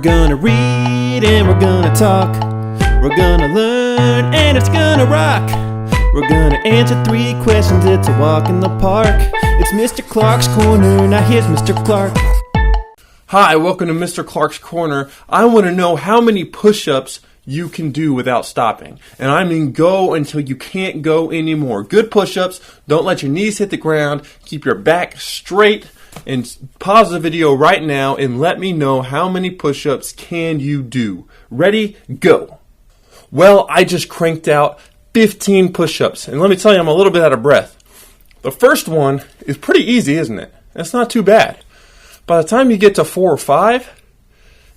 gonna read and we're gonna talk. We're gonna learn and it's gonna rock. We're gonna answer 3 questions, it's a walk in the park. It's Mr. Clark's Corner, now here's Mr. Clark. Hi, welcome to Mr. Clark's Corner. I want to know how many push-ups you can do without stopping. And I mean go until you can't go anymore. Good push-ups, don't let your knees hit the ground, keep your back straight, and pause the video right now and let me know how many push-ups can you do. Ready? Go. Well, I just cranked out 15 push-ups, and let me tell you, I'm a little bit out of breath. The first one is pretty easy, isn't it? It's not too bad. By the time you get to 4 or 5,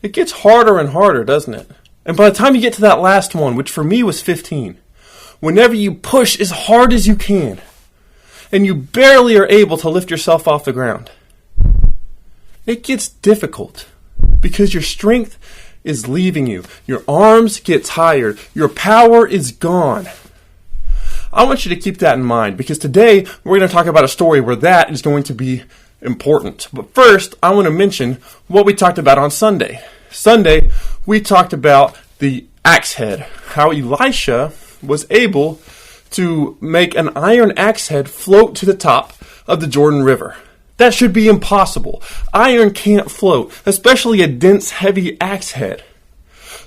it gets harder and harder, doesn't it? And by the time you get to that last one, which for me was 15, whenever you push as hard as you can, and you barely are able to lift yourself off the ground, it gets difficult because your strength is leaving you. Your arms get tired. Your power is gone. I want you to keep that in mind because today we're going to talk about a story where that is going to be important. But first, I want to mention what we talked about on Sunday. Sunday, we talked about the axe head, how Elisha was able to make an iron axe head float to the top of the Jordan River. That should be impossible. Iron can't float, especially a dense, heavy axe head.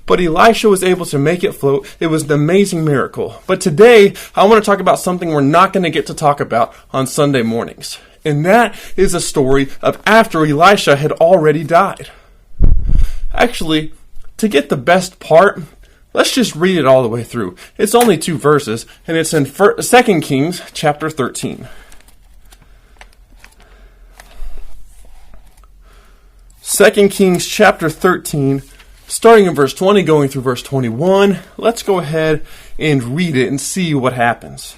But Elisha was able to make it float. It was an amazing miracle. But today, I want to talk about something we're not going to get to talk about on Sunday mornings. And that is a story of after Elisha had already died. Actually, to get the best part, let's just read it all the way through. It's only 2 verses, and it's in 2 Kings chapter 13. 2 Kings chapter 13, starting in verse 20, going through verse 21. Let's go ahead and read it and see what happens.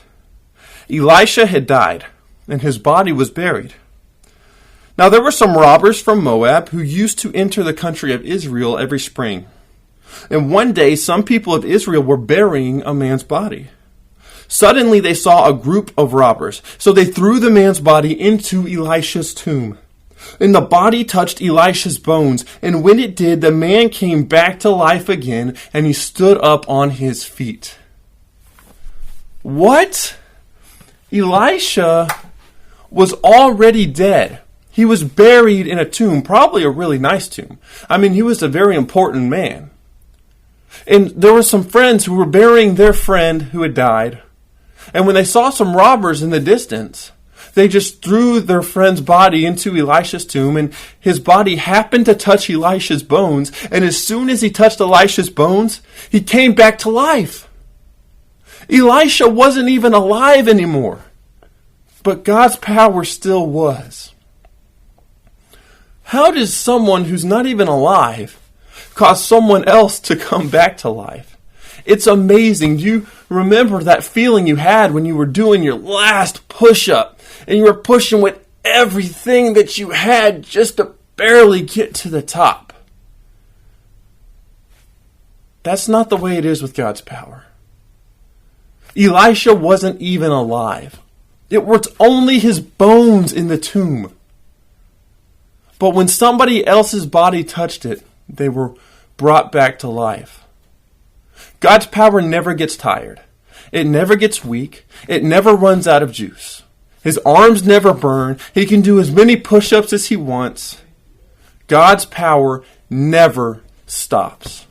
Elisha had died, and his body was buried. Now there were some robbers from Moab who used to enter the country of Israel every spring. And one day some people of Israel were burying a man's body. Suddenly they saw a group of robbers, so they threw the man's body into Elisha's tomb. And the body touched Elisha's bones, and when it did, the man came back to life again, and he stood up on his feet. What? Elisha was already dead. He was buried in a tomb, probably a really nice tomb. I mean, he was a very important man. And there were some friends who were burying their friend who had died. And when they saw some robbers in the distance, they just threw their friend's body into Elisha's tomb, and his body happened to touch Elisha's bones. And as soon as he touched Elisha's bones, he came back to life. Elisha wasn't even alive anymore, but God's power still was. How does someone who's not even alive cause someone else to come back to life? It's amazing. You remember that feeling you had when you were doing your last push-up and you were pushing with everything that you had just to barely get to the top. That's not the way it is with God's power. Elisha wasn't even alive. It was only his bones in the tomb. But when somebody else's body touched it, they were brought back to life. God's power never gets tired. It never gets weak. It never runs out of juice. His arms never burn. He can do as many push-ups as he wants. God's power never stops.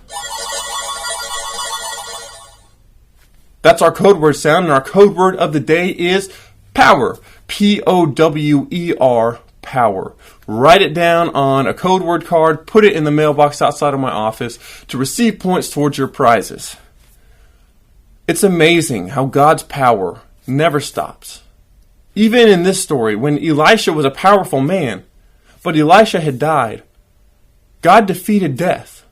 That's our code word sound, and our code word of the day is power. Power. Power. Write it down on a code word card, put it in the mailbox outside of my office to receive points towards your prizes. It's amazing how God's power never stops. Even in this story, when Elisha was a powerful man, but Elisha had died, God defeated death.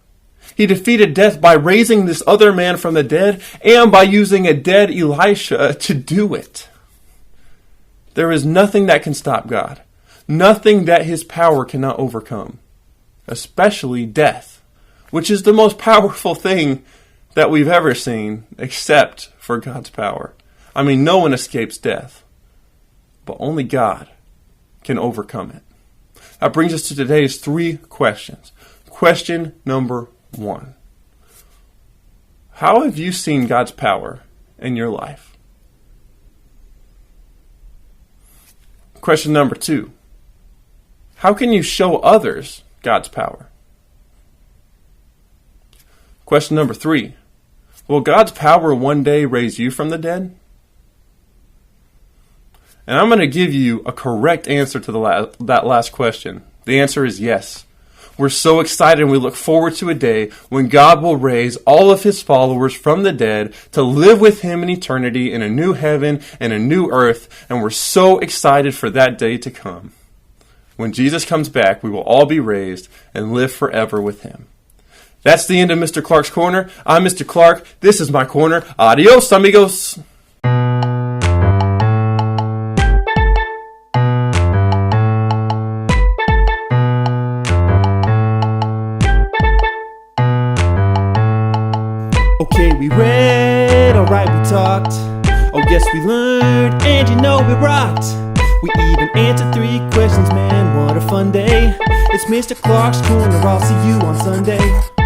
He defeated death by raising this other man from the dead and by using a dead Elisha to do it. There is nothing that can stop God. Nothing that his power cannot overcome, especially death, which is the most powerful thing that we've ever seen, except for God's power. I mean, no one escapes death, but only God can overcome it. That brings us to today's 3 questions. Question number 1. How have you seen God's power in your life? Question number 2. How can you show others God's power? Question number 3. Will God's power one day raise you from the dead? And I'm going to give you a correct answer to that last question. The answer is yes. We're so excited and we look forward to a day when God will raise all of his followers from the dead to live with him in eternity in a new heaven and a new earth. And we're so excited for that day to come. When Jesus comes back, we will all be raised and live forever with him. That's the end of Mr. Clark's Corner. I'm Mr. Clark. This is my corner. Adios, amigos. Okay, we read, alright, we talked. Oh, yes, we learned, and you know we rocked. We even answered 3 questions, man, what a fun day. It's Mr. Clark's Corner, I'll see you on Sunday.